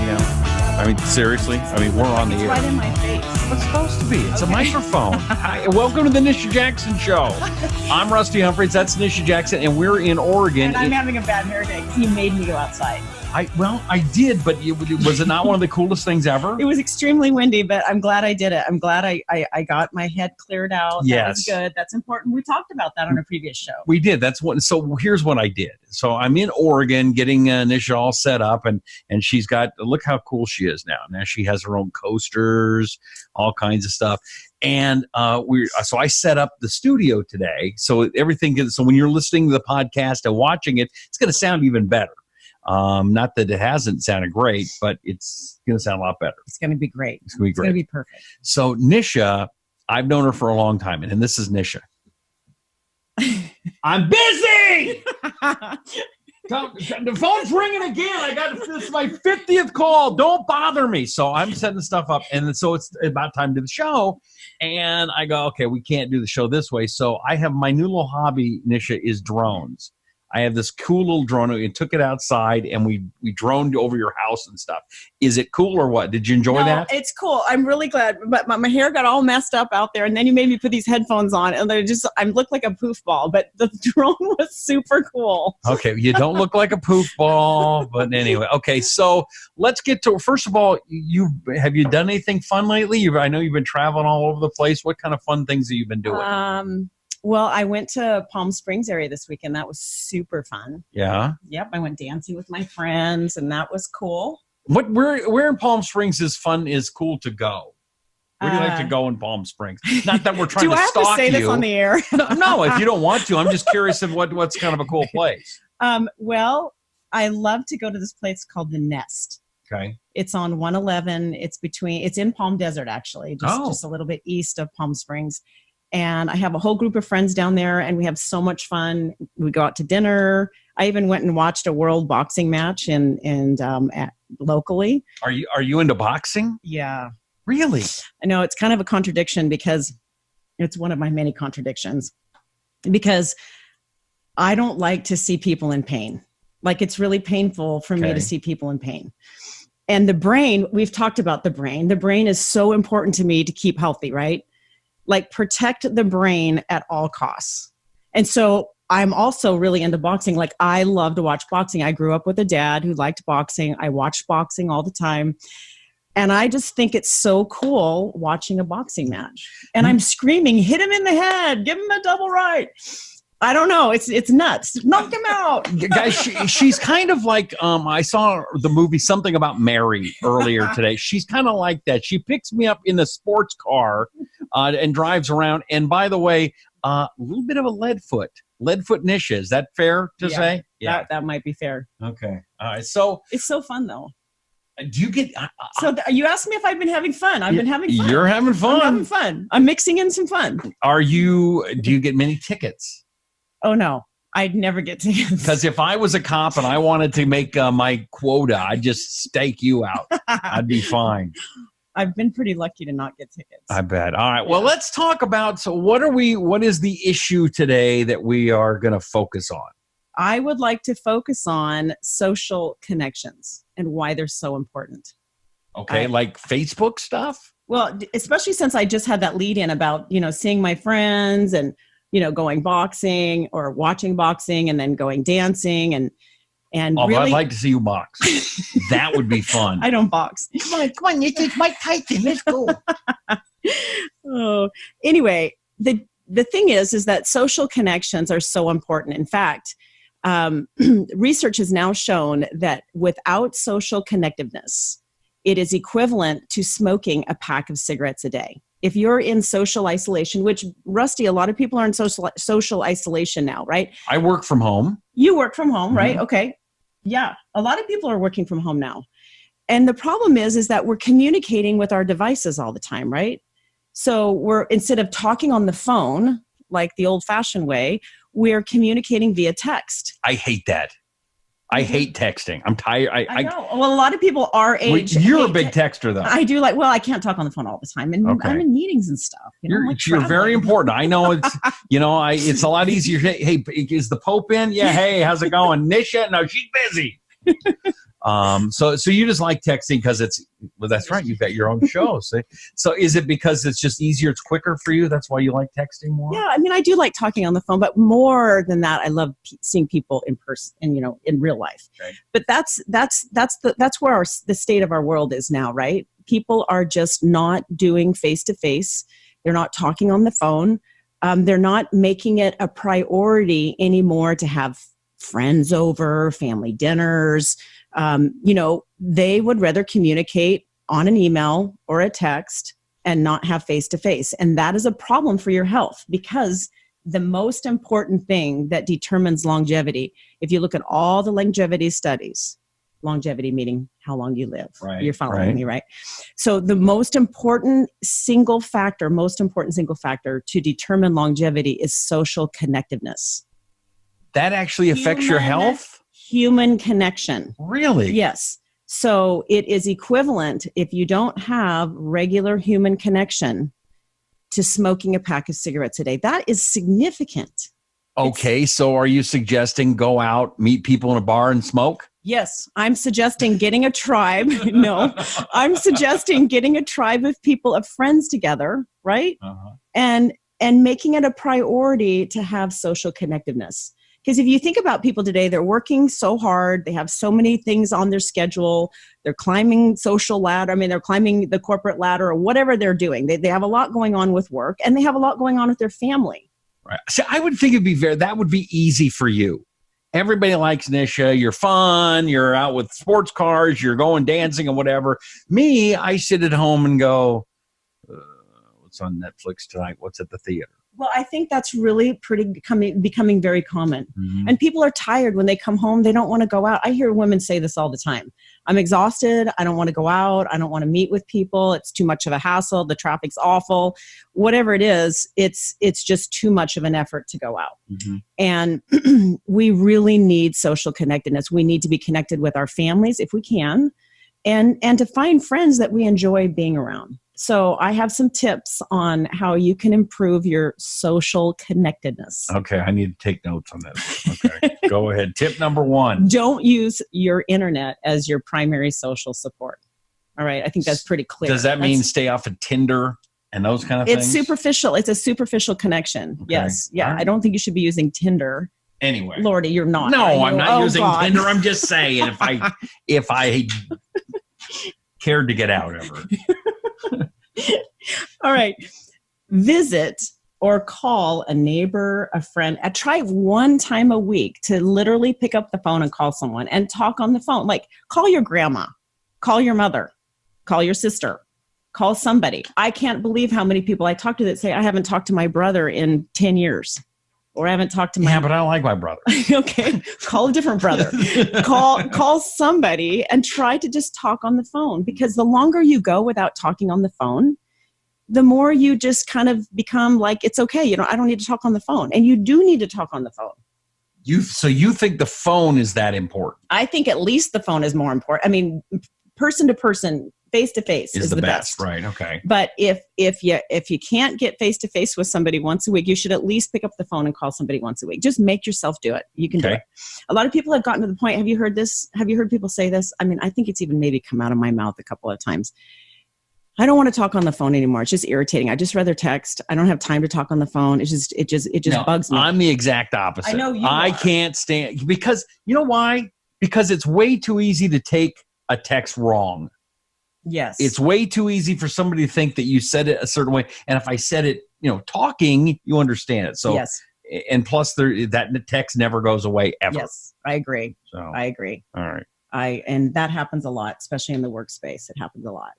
I mean, seriously. I mean, we're on the air. Right in my face. It's supposed to be. It's a microphone. Hi, welcome to the Nisha Jackson Show. I'm Rusty Humphries. That's Nisha Jackson, and we're in Oregon. And I'm having a bad hair day because he made me go outside. I did, but was it not one of the coolest things ever? It was extremely windy, but I'm glad I did it. I'm glad I got my head cleared out. Yes. That was good. That's important. We talked about that on a previous show. We did. So here's what I did. So I'm in Oregon getting Nisha all set up, and she's got, look how cool she is now. Now she has her own coasters, all kinds of stuff. And so I set up the studio today. So so when you're listening to the podcast and watching it, it's going to sound even better. Not that it hasn't sounded great, but it's going to sound a lot better. It's going to be great. It's going to be great. It's going to be perfect. So Nisha, I've known her for a long time, and this is Nisha. I'm busy! The phone's ringing again. This is my 50th call. Don't bother me. So I'm setting stuff up, and so it's about time to do the show. And I go, okay, we can't do the show this way. So I have my new little hobby, Nisha, is drones. I have this cool little drone. We took it outside and we droned over your house and stuff. Is it cool or what? Did you enjoy that? It's cool. I'm really glad. But my hair got all messed up out there, and then you made me put these headphones on, and I look like a poof ball. But the drone was super cool. Okay, you don't look like a poof ball, but anyway. Okay, so let's get to. First of all, have you done anything fun lately? I know you've been traveling all over the place. What kind of fun things have you been doing? Well, I went to Palm Springs area this weekend. That was super fun. Yeah. Yep. I went dancing with my friends, and that was cool. Where in Palm Springs is cool to go? Where do you like to go in Palm Springs? Not that we're trying to stalk you. Do I have to say this on the air? No, if you don't want to. I'm just curious of what's kind of a cool place. Well, I love to go to this place called The Nest. Okay. It's on 111. It's in Palm Desert, actually, just a little bit east of Palm Springs. And I have a whole group of friends down there, and we have so much fun. We go out to dinner. I even went and watched a world boxing match locally. Are you into boxing? Yeah. Really? I know it's kind of a contradiction because it's one of my many contradictions. Because I don't like to see people in pain. Like, it's really painful for me to see people in pain. And the brain, we've talked about the brain. The brain is so important to me to keep healthy, right? Like, protect the brain at all costs. And so I'm also really into boxing. Like, I love to watch boxing. I grew up with a dad who liked boxing. I watched boxing all the time. And I just think it's so cool watching a boxing match. And I'm screaming, hit him in the head, give him a double right. I don't know. It's nuts. Knock him out. Guys, she's kind of like, I saw the movie Something About Mary earlier today. She's kind of like that. She picks me up in a sports car and drives around. And by the way, a little bit of a lead foot Nisha. Is that fair to say? Yeah, that might be fair. Okay. All right. So it's so fun, though. Do you get... you asked me if I've been having fun. I've been having fun. You're having fun. I'm having fun. I'm mixing in some fun. Do you get many tickets? Oh, no. I'd never get tickets. Because if I was a cop and I wanted to make my quota, I'd just stake you out. I'd be fine. I've been pretty lucky to not get tickets. I bet. All right. Well, let's talk about, what is the issue today that we are going to focus on? I would like to focus on social connections and why they're so important. Okay. Like Facebook stuff? Well, especially since I just had that lead in about, seeing my friends and, going boxing or watching boxing and then going dancing and really, I'd like to see you box. That would be fun. I don't box. Come on, it's Mike Tyson. Let's go. Anyway, the thing is that social connections are so important. In fact, research has now shown that without social connectiveness, it is equivalent to smoking a pack of cigarettes a day. If you're in social isolation, which, Rusty, a lot of people are in social isolation now, right? I work from home. You work from home, right? Okay. Yeah. A lot of people are working from home now. And the problem is that we're communicating with our devices all the time, right? So instead of talking on the phone, like the old fashioned way, we're communicating via text. I hate that. I hate texting. I'm tired. I know. Well, a lot of people our age. You're a big texter, though. I do I can't talk on the phone all the time, and I'm in meetings and stuff. You're very important. I know it's. It's a lot easier. Hey, is the Pope in? Yeah. Hey, how's it going, Nisha? No, she's busy. So you just like texting because that's right. You've got your own show. So is it because it's just easier? It's quicker for you. That's why you like texting more? Yeah. I mean, I do like talking on the phone, but more than that, I love seeing people in person and, in real life. Okay. But that's where the state of our world is now, right? People are just not doing face-to-face. They're not talking on the phone. They're not making it a priority anymore to have friends over, family dinners. They would rather communicate on an email or a text and not have face-to-face. And that is a problem for your health, because the most important thing that determines longevity, if you look at all the longevity studies, longevity meaning how long you live. Right, you're following me, right? So the most important single factor to determine longevity is social connectiveness. That actually affects your health? Human connection. Really? Yes. So it is equivalent, if you don't have regular human connection, to smoking a pack of cigarettes a day. That is significant. Okay, so are you suggesting go out, meet people in a bar and smoke? Yes, I'm suggesting getting a tribe. No, I'm suggesting getting a tribe of people, of friends together, right? Uh-huh. And making it a priority to have social connectiveness. Because if you think about people today, they're working so hard. They have so many things on their schedule. They're climbing social ladder. I mean, they're climbing the corporate ladder or whatever they're doing. They have a lot going on with work, and they have a lot going on with their family. Right. So I would think that would be easy for you. Everybody likes Nisha. You're fun. You're out with sports cars. You're going dancing and whatever. Me, I sit at home and go, what's on Netflix tonight? What's at the theater? Well, I think that's really becoming very common. Mm-hmm. And people are tired when they come home. They don't want to go out. I hear women say this all the time. I'm exhausted. I don't want to go out. I don't want to meet with people. It's too much of a hassle. The traffic's awful. Whatever it is, it's just too much of an effort to go out. Mm-hmm. And we really need social connectedness. We need to be connected with our families if we can, and to find friends that we enjoy being around. So I have some tips on how you can improve your social connectedness. Okay, I need to take notes on this. Okay, go ahead. Tip number 1. Don't use your internet as your primary social support. All right, I think that's pretty clear. Does that mean stay off of Tinder and those kind of things? It's superficial. It's a superficial connection. Okay. Yes. Yeah, right. I don't think you should be using Tinder. Anyway. Lordy, you're not. No, I'm not using Tinder. I'm just saying if I cared to get out ever. All right. Visit or call a neighbor, a friend. Try one time a week to literally pick up the phone and call someone and talk on the phone. Like, call your grandma, call your mother, call your sister, call somebody. I can't believe how many people I talk to that say, I haven't talked to my brother in 10 years. Or I haven't talked to my... Yeah, but I don't like my brother. Okay. Call a different brother. Call somebody and try to just talk on the phone. Because the longer you go without talking on the phone, the more you just kind of become like, it's okay. I don't need to talk on the phone. And you do need to talk on the phone. So you think the phone is that important? I think at least the phone is more important. I mean, person to person, face to face is the best. Right. Okay. But if you can't get face to face with somebody once a week, you should at least pick up the phone and call somebody once a week. Just make yourself do it. You can do it. A lot of people have gotten to the point. Have you heard this? Have you heard people say this? I mean, I think it's even maybe come out of my mouth a couple of times. I don't want to talk on the phone anymore. It's just irritating. I just rather text. I don't have time to talk on the phone. It just bugs me. I'm the exact opposite. I know you I can't stand, because you know why? Because it's way too easy to take a text wrong. Yes. It's way too easy for somebody to think that you said it a certain way. And if I said it, talking, you understand it. So, yes. And plus that text never goes away ever. Yes, I agree. So, I agree. All right. And that happens a lot, especially in the workspace. It happens a lot.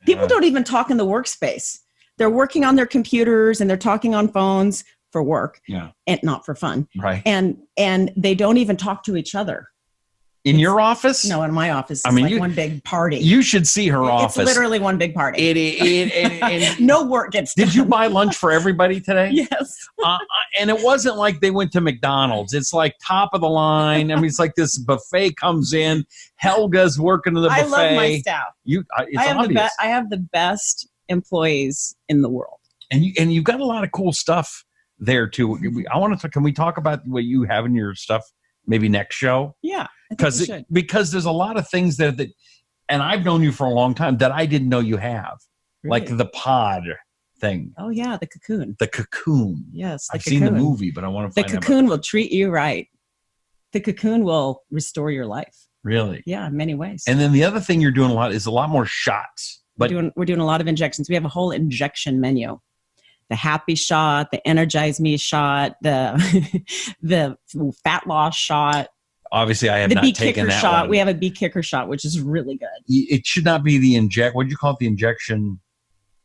People don't even talk in the workspace. They're working on their computers and they're talking on phones for work, and not for fun. Right. And they don't even talk to each other. In your office? No, in my office. It's one big party. You should see her office. It's literally one big party. It no work gets done. Did you buy lunch for everybody today? Yes. And it wasn't like they went to McDonald's. It's like top of the line. I mean, it's like this buffet comes in. Helga's working in the buffet. I love my staff. I have the best employees in the world. And you've got a lot of cool stuff there too. Can we talk about what you have in your stuff maybe next show. Yeah, because there's a lot of things that and I've known you for a long time that I didn't know you have, really? like the pod thing. Oh yeah, the cocoon. The cocoon. Yes, I've seen the movie, but I want to find the cocoon will treat you right. The cocoon will restore your life. Really? Yeah, in many ways. And then the other thing you're doing a lot more shots. But we're doing a lot of injections. We have a whole injection menu. The happy shot, the energize me shot, the the fat loss shot. Obviously, I have not taken that shot. one. We have a bee kicker shot, which is really good. It should not be the what do you call it? The injection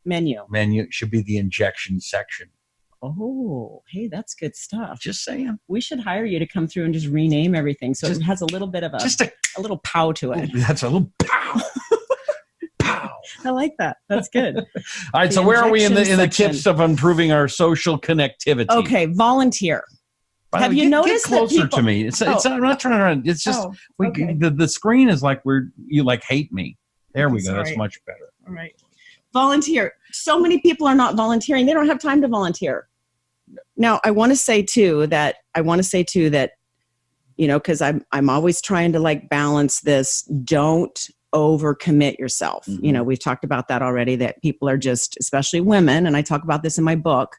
menu. It should be the injection section. Oh, hey, that's good stuff. Just saying. We should hire you to come through and just rename everything so it has a little bit of a little pow to it. That's a little pow. Pow. I like that. That's good. All right, so where are we in the tips of improving our social connectivity? Okay, volunteer. Have you noticed get closer to me? I'm not trying to. It's just the screen is like you like hate me. There we go. That's much better. All right. Volunteer. So many people are not volunteering. They don't have time to volunteer. Now, I want to say too that because I'm always trying to like balance this. Don't overcommit yourself. Mm-hmm. We've talked about that already. That people are just, especially women, and I talk about this in my book.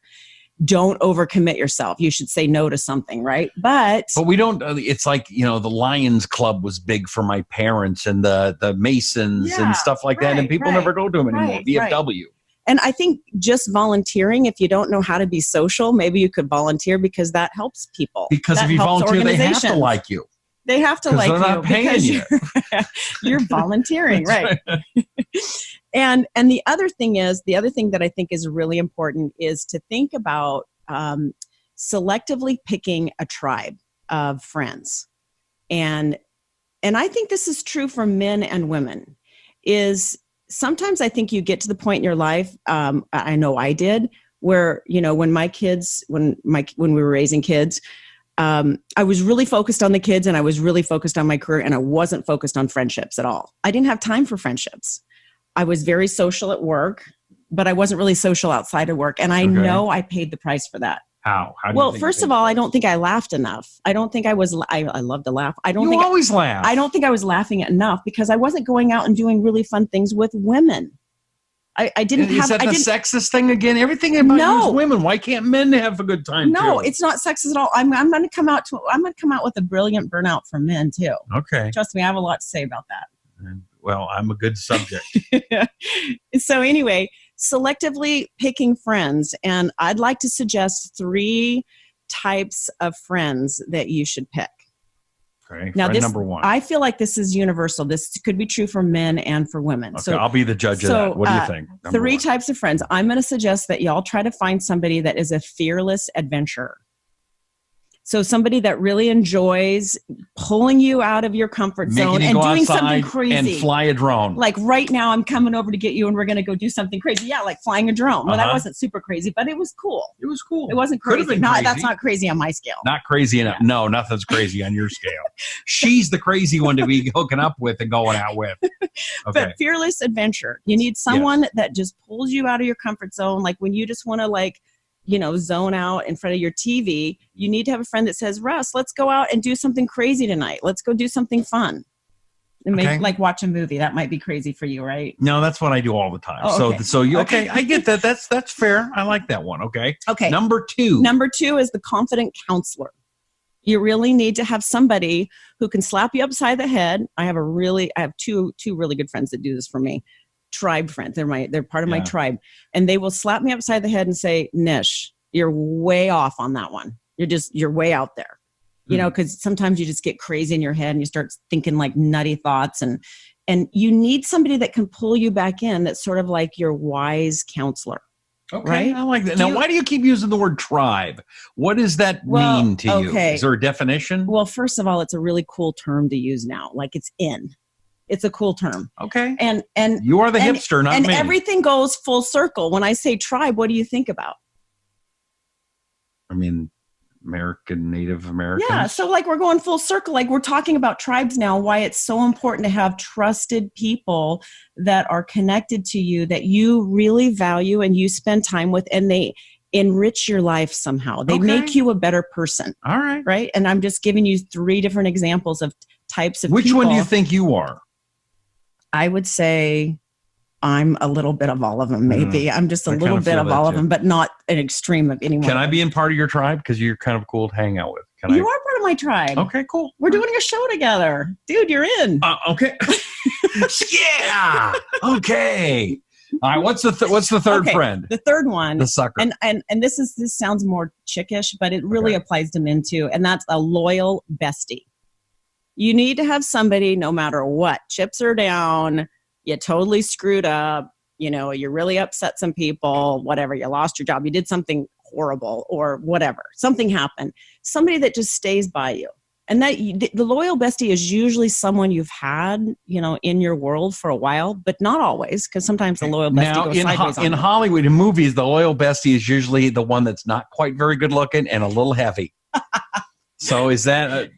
Don't overcommit yourself. You should say no to something, right? But we don't. It's like the Lions Club was big for my parents and the Masons and stuff like that, and people never go to them anymore. VFW. And I think just volunteering, if you don't know how to be social, maybe you could volunteer because that helps people. Because if you volunteer, they have to like you. They have to like you. They're not paying you. You're volunteering, right? And the other thing that I think is really important is to think about selectively picking a tribe of friends. And I think this is true for men and women. Is sometimes I think you get to the point in your life, I know I did, where when we were raising kids, I was really focused on the kids and I was really focused on my career and I wasn't focused on friendships at all. I didn't have time for friendships. I was very social at work, but I wasn't really social outside of work. And I know I paid the price for that. How? Well, first of all, I don't think I laughed enough. I don't think I was, I love to laugh. I always laugh. I don't think I was laughing enough because I wasn't going out and doing really fun things with women. I didn't have. Is that the sexist thing again? Everything about you is women. Why can't men have a good time? No, too? It's not sexist at all. I'm going to come out with a brilliant burnout for men too. Okay. Trust me, I have a lot to say about that. Well, I'm a good subject. So anyway, selectively picking friends, and I'd like to suggest 3 types of friends that you should pick. Okay. Now, friend number 1. I feel like this is universal. This could be true for men and for women. Okay, so I'll be the judge of that. What do you think? Number 3 1. types of friends. I'm going to suggest that y'all try to find somebody that is a fearless adventurer. So somebody that really enjoys pulling you out of your comfort zone and doing something crazy. And fly a drone. Like right now, I'm coming over to get you and we're going to go do something crazy. Yeah, like flying a drone. Well, that wasn't super crazy, but it was cool. It was cool. It wasn't crazy. That's not crazy on my scale. Not crazy enough. Yeah. No, nothing's crazy on your scale. She's the crazy one to be hooking up with and going out with. Okay. But fearless adventure. You need someone that just pulls you out of your comfort zone. Like when you just want to zone out in front of your TV, you need to have a friend that says, Russ, let's go out and do something crazy tonight. Let's go do something fun. And like watch a movie. That might be crazy for you, right? No, that's what I do all the time. Oh, okay. So you, okay, I get that. That's fair. I like that one. Okay. Okay. Number 2 is the confident counselor. You really need to have somebody who can slap you upside the head. I have two really good friends that do this for me. Tribe friends. They're part of my tribe. And they will slap me upside the head and say, Nish, you're way off on that one. You're way out there. Because sometimes you just get crazy in your head and you start thinking like nutty thoughts and you need somebody that can pull you back in. That's sort of like your wise counselor. Okay. Right? I like that. Now, why do you keep using the word tribe? What does that mean to you? Is there a definition? Well, first of all, it's a really cool term to use now. Like it's in. It's a cool term. Okay. And you are the hipster, not me. And everything goes full circle. When I say tribe, what do you think about? I mean, Native Americans. Yeah. So like we're going full circle. Like we're talking about tribes now, why it's so important to have trusted people that are connected to you, that you really value and you spend time with, and enrich your life somehow. They make you a better person. All right. Right. And I'm just giving you 3 different examples of types of Which people. one do you think you are? I would say I'm a little bit of all of them, maybe. I'm just a little bit of all of them, but not an extreme of anyone. Can I be in part of your tribe? Because you're kind of cool to hang out with. You are part of my tribe. Okay, cool. We're doing a show together. Dude, you're in. Okay. Yeah. Okay. All right. What's the third friend? The third one. The sucker. And this sounds more chickish, but it really applies to men too. And that's a loyal bestie. You need to have somebody, no matter what, chips are down, you totally screwed up, you really upset some people, whatever, you lost your job, you did something horrible or whatever, something happened. Somebody that just stays by you. And that the loyal bestie is usually someone you've had, in your world for a while, but not always, because sometimes the loyal bestie goes sideways. In Hollywood, in movies, the loyal bestie is usually the one that's not quite very good looking and a little heavy. So is that?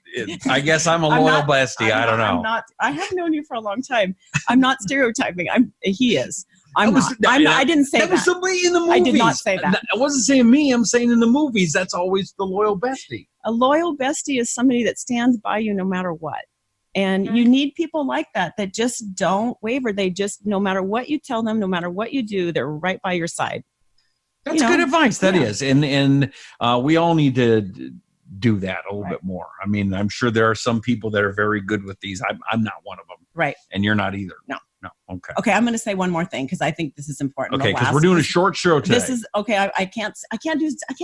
I guess I'm a loyal bestie. I don't know. I have known you for a long time. I'm not stereotyping. He is. I didn't say that. That was somebody in the movies. I did not say that. I wasn't saying me. I'm saying in the movies, that's always the loyal bestie. A loyal bestie is somebody that stands by you no matter what. And you need people like that just don't waver. They just, no matter what you tell them, no matter what you do, they're right by your side. That's good advice. That is. And we all need to do that a little bit more. I mean, I'm sure there are some people that are very good with these. I'm not one of them. Right. And you're not either. No. Okay. Okay. I'm going to say one more thing because I think this is important. Okay. Because we're doing a short show today. This is okay. I can't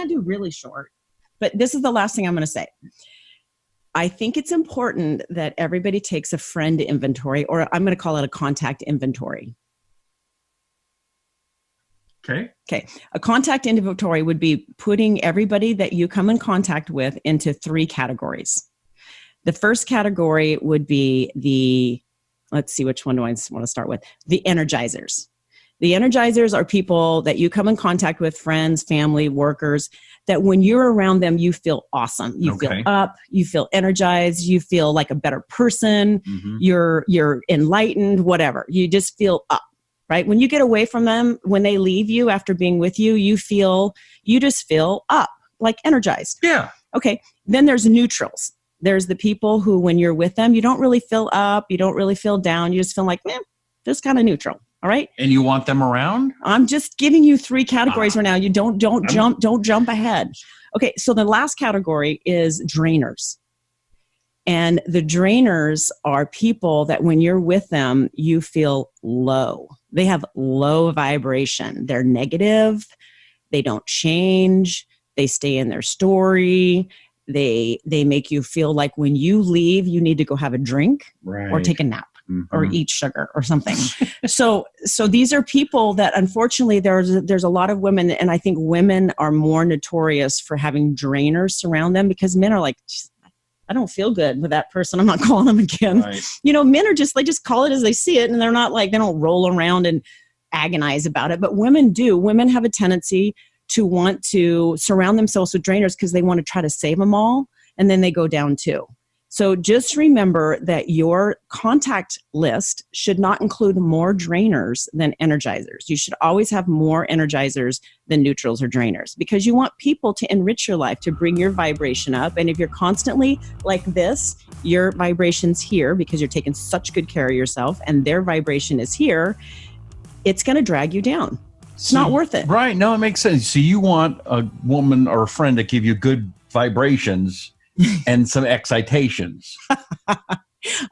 do really short, but this is the last thing I'm going to say. I think it's important that everybody takes a friend inventory, or I'm going to call it a contact inventory. Okay. A contact inventory would be putting everybody that you come in contact with into 3 categories. The first category would be let's see, which one do I want to start with? The energizers. The energizers are people that you come in contact with, friends, family, workers, that when you're around them, you feel awesome. You feel up, you feel energized, you feel like a better person, you're enlightened, whatever. You just feel up. Right? When you get away from them, when they leave you after being with you, you just feel up, like energized. Yeah. Okay. Then there's neutrals. There's the people who, when you're with them, you don't really feel up, you don't really feel down. You just feel like, just kind of neutral. All right. And you want them around? I'm just giving you 3 categories right now. You don't jump ahead. Okay. So the last category is drainers. And the drainers are people that when you're with them, you feel low. They have low vibration. They're negative. They don't change. They stay in their story. They make you feel like when you leave, you need to go have a drink or take a nap or eat sugar or something. So these are people that unfortunately there's a lot of women, and I think women are more notorious for having drainers surround them because men are like, I don't feel good with that person. I'm not calling them again. Right. Men are they just call it as they see it. And they're not like, they don't roll around and agonize about it. But women do. Women have a tendency to want to surround themselves with drainers because they want to try to save them all. And then they go down too. So just remember that your contact list should not include more drainers than energizers. You should always have more energizers than neutrals or drainers because you want people to enrich your life, to bring your vibration up. And if you're constantly like this, your vibration's here because you're taking such good care of yourself and their vibration is here, it's going to drag you down. It's not worth it. Right. No, it makes sense. So you want a woman or a friend to give you good vibrations and some excitations.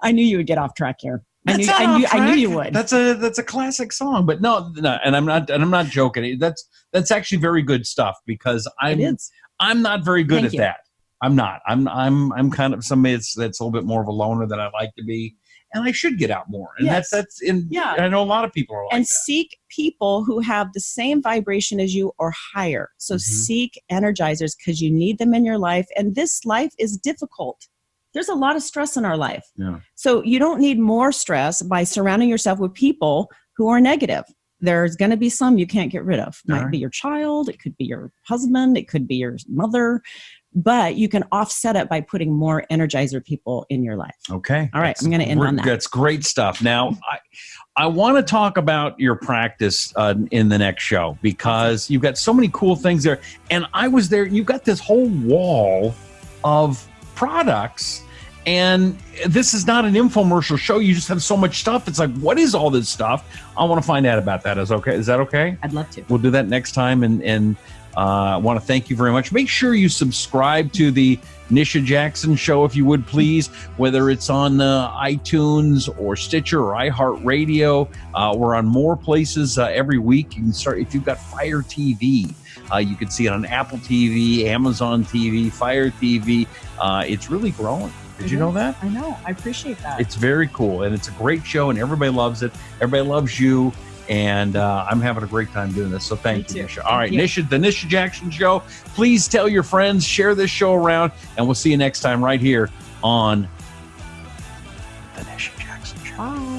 I knew you would get off track here. I knew you would. That's a classic song, but no, and I'm not joking. That's actually very good stuff because I'm not very good at that. I'm not. I'm kind of somebody that's a little bit more of a loner than I like to be. And I should get out more. And I know a lot of people are like that. And seek people who have the same vibration as you or higher. So seek energizers because you need them in your life. And this life is difficult. There's a lot of stress in our life. Yeah. So you don't need more stress by surrounding yourself with people who are negative. There's going to be some you can't get rid of. It might be your child. It could be your husband. It could be your mother. but you can offset it by putting more Energizer people in your life. Okay. All right. I'm going to end on that. That's great stuff. Now, I want to talk about your practice in the next show, because you've got so many cool things there. And I was there. You've got this whole wall of products. And this is not an infomercial show. You just have so much stuff. It's like, what is all this stuff? I want to find out about that. Is that okay? I'd love to. We'll do that next time. And I want to thank you very much. Make sure you subscribe to the Nisha Jackson Show, if you would please, whether it's on iTunes or Stitcher or iHeartRadio. We're on more places every week. You can start, if you've got Fire TV, you can see it on Apple TV, Amazon TV, Fire TV. It's really growing. Did you know that? I know. I appreciate that. It's very cool, and it's a great show, and everybody loves it. Everybody loves you, and I'm having a great time doing this. So thank you, Nisha. All right, Nisha, the Nisha Jackson Show. Please tell your friends, share this show around, and we'll see you next time right here on the Nisha Jackson Show. Bye.